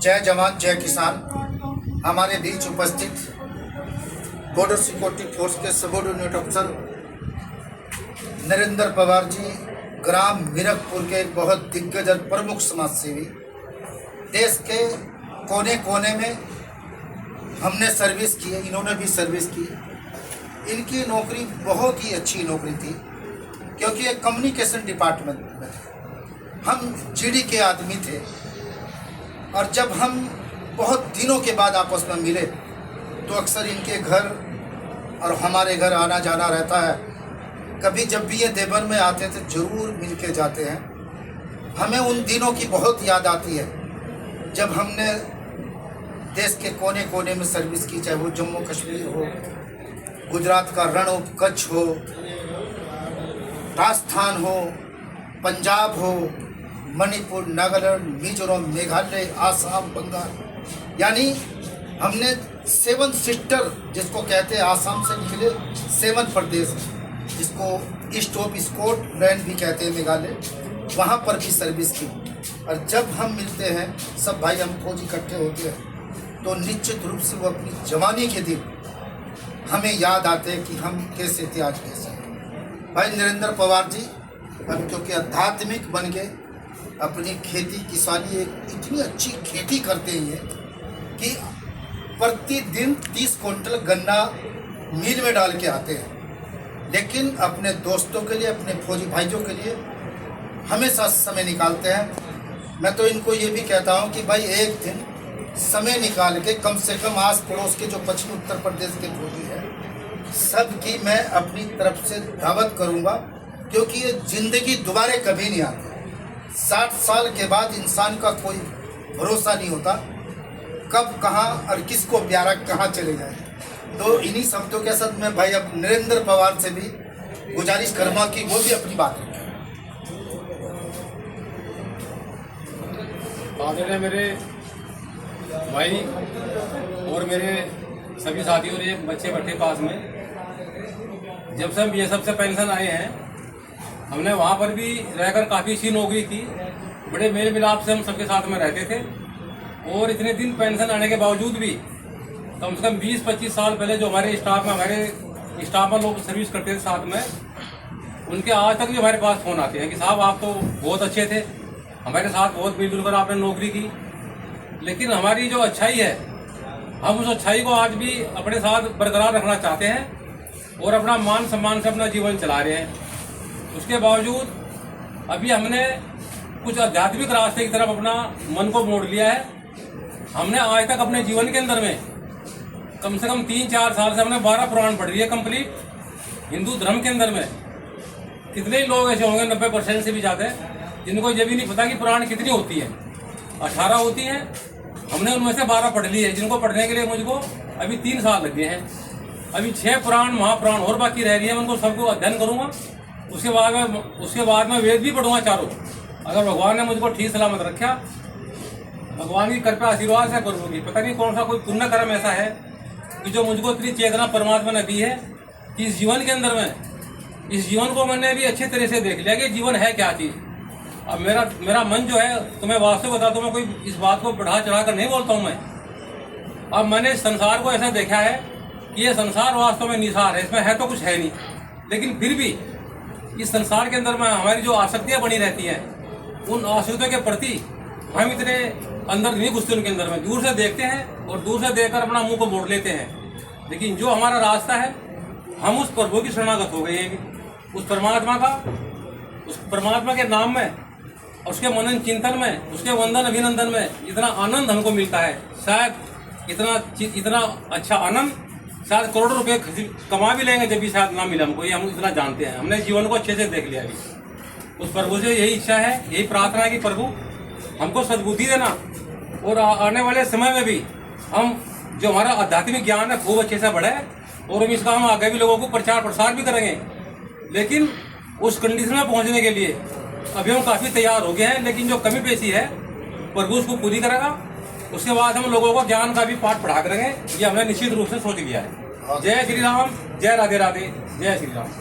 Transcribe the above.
जय जवान जय किसान। हमारे बीच उपस्थित बॉर्डर सिक्योरिटी फोर्स के सबऑर्डिनेट अफसर नरेंद्र पवार जी, ग्राम मीरकपुर के एक बहुत दिग्गज और प्रमुख समाज सेवी। देश के कोने कोने में हमने सर्विस की है, इन्होंने भी सर्विस की। इनकी नौकरी बहुत ही अच्छी नौकरी थी, क्योंकि एक कम्युनिकेशन डिपार्टमेंट में थे। हम जीडी के आदमी थे, और जब हम बहुत दिनों के बाद आपस में मिले तो अक्सर इनके घर और हमारे घर आना जाना रहता है। कभी जब भी ये देवन में आते थे ज़रूर मिल के जाते हैं। हमें उन दिनों की बहुत याद आती है जब हमने देश के कोने कोने में सर्विस की, चाहे वो जम्मू कश्मीर हो, गुजरात का रण हो, कच्छ हो, राजस्थान हो, पंजाब हो, मणिपुर, नागालैंड, मिजोरम, मेघालय, आसाम, बंगाल, यानी हमने 7 सिस्टर जिसको कहते हैं, आसाम से निकले 7 प्रदेश जिसको ईस्ट ऑफ स्कॉटलैंड भी कहते हैं, मेघालय, वहाँ पर भी सर्विस की। और जब हम मिलते हैं सब भाई, हम फौज इकट्ठे होते हैं, तो निश्चित रूप से वो अपनी जवानी के दिन हमें याद आते हैं कि हम कैसे थे, आज कैसे। भाई नरेंद्र पवार जी अब क्योंकि आध्यात्मिक बन गए, अपनी खेती किसानी एक इतनी अच्छी खेती करते हैं कि प्रतिदिन 30 क्विंटल गन्ना मिल में डाल के आते हैं। लेकिन अपने दोस्तों के लिए, अपने फौजी भाइयों के लिए हमेशा समय निकालते हैं। मैं तो इनको ये भी कहता हूँ कि भाई एक दिन समय निकाल के कम से कम आस पड़ोस के जो पश्चिमी उत्तर प्रदेश के फौजी हैं सबकी मैं अपनी तरफ से दावत करूँगा, क्योंकि ये ज़िंदगी दोबारा कभी नहीं आती। 60 साल के बाद इंसान का कोई भरोसा नहीं होता, कब कहाँ और किसको प्यारा कहाँ चले जाए। तो इन्हीं शब्दों के साथ मैं भाई अब नरेंद्र पवार से भी गुजारिश करूँगा कि वो भी अपनी बात रखें। आदरणीय मेरे भाई और मेरे सभी साथियों ने बच्चे बैठे पास में, जब से हम बीएसएफ से पेंशन आए हैं हमने वहाँ पर भी रहकर काफ़ी सीन हो गई थी। बड़े मेल मिलाप से हम सबके साथ में रहते थे, और इतने दिन पेंशन आने के बावजूद भी कम से कम 20-25 साल पहले जो हमारे स्टाफ में लोग सर्विस करते थे साथ में, उनके आज तक भी हमारे पास फ़ोन आते हैं कि साहब आप तो बहुत अच्छे थे, हमारे साथ बहुत मिलजुल कर आपने नौकरी की। लेकिन हमारी जो अच्छाई है, हम उस अच्छाई को आज भी अपने साथ बरकरार रखना चाहते हैं और अपना मान सम्मान से अपना जीवन चला रहे हैं। उसके बावजूद अभी हमने कुछ आध्यात्मिक रास्ते की तरफ अपना मन को मोड़ लिया है। हमने आज तक अपने जीवन के अंदर में कम से कम 3-4 साल से हमने 12 पुराण पढ़ लिए कंप्लीट। हिंदू धर्म के अंदर में कितने ही लोग ऐसे होंगे, 90% से भी ज़्यादा, जिनको ये भी नहीं पता कि पुराण कितनी होती है। 18 होती हैं, हमने उनमें से 12 पढ़ ली है, जिनको पढ़ने के लिए मुझको अभी 3 साल लग गए हैं। अभी 6 पुराण महापुराण और बाकी रह रही है, उनको सबको अध्ययन करूँगा। उसके बाद में वेद भी पढ़ूंगा चारों, अगर भगवान ने मुझको ठीक सलामत रखा। भगवान की कृपा आशीर्वाद से करूँगी। पता नहीं कौन सा कोई पुण्य कर्म ऐसा है कि जो मुझको इतनी चेतना परमात्मा ने दी है कि इस जीवन के अंदर में, इस जीवन को मैंने अभी अच्छे तरह से देख लिया कि जीवन है क्या चीज़। अब मेरा मन जो है, तो मैं वास्तव बताता हूँ, मैं कोई इस बात को बढ़ा चढ़ा कर नहीं बोलता हूँ मैं। अब मैंने इस संसार को ऐसा देखा है कि ये संसार वास्तव में निसार है, इसमें है तो कुछ है नहीं, लेकिन फिर भी इस संसार के अंदर में हमारी जो आसक्तियाँ बनी रहती हैं, उन आसक्तियों के प्रति हम इतने अंदर नहीं घुसते उनके अंदर में। दूर से देखते हैं और दूर से देखकर अपना मुंह को मोड़ लेते हैं। लेकिन जो हमारा रास्ता है, हम उस प्रभु की शरणागत हो गए हैं, उस परमात्मा के नाम में, उसके मनन चिंतन में, उसके वंदन अभिनंदन में इतना आनंद हमको मिलता है। शायद इतना अच्छा आनंद शायद करोड़ों रुपए कमा भी लेंगे जब भी शायद ना मिले हमको, ये हम इतना जानते हैं। हमने जीवन को अच्छे से देख लिया अभी। उस प्रभु से यही इच्छा है, यही प्रार्थना है कि प्रभु हमको सद्बुद्धि देना, और आने वाले समय में भी हम जो हमारा आध्यात्मिक ज्ञान है खूब अच्छे से बढ़े, और हम इसका हम आगे भी लोगों को प्रचार प्रसार भी करेंगे। लेकिन उस कंडीशन में पहुँचने के लिए अभी हम काफ़ी तैयार हो गए हैं, लेकिन जो कमी पेशी है प्रभु उसको पूरी करेगा। उसके बाद हम लोगों को ज्ञान का भी पाठ पढ़ा करेंगे, ये हमने निश्चित रूप से सोच लिया है। जय श्री राम, जय राधे राधे, जय श्री राम।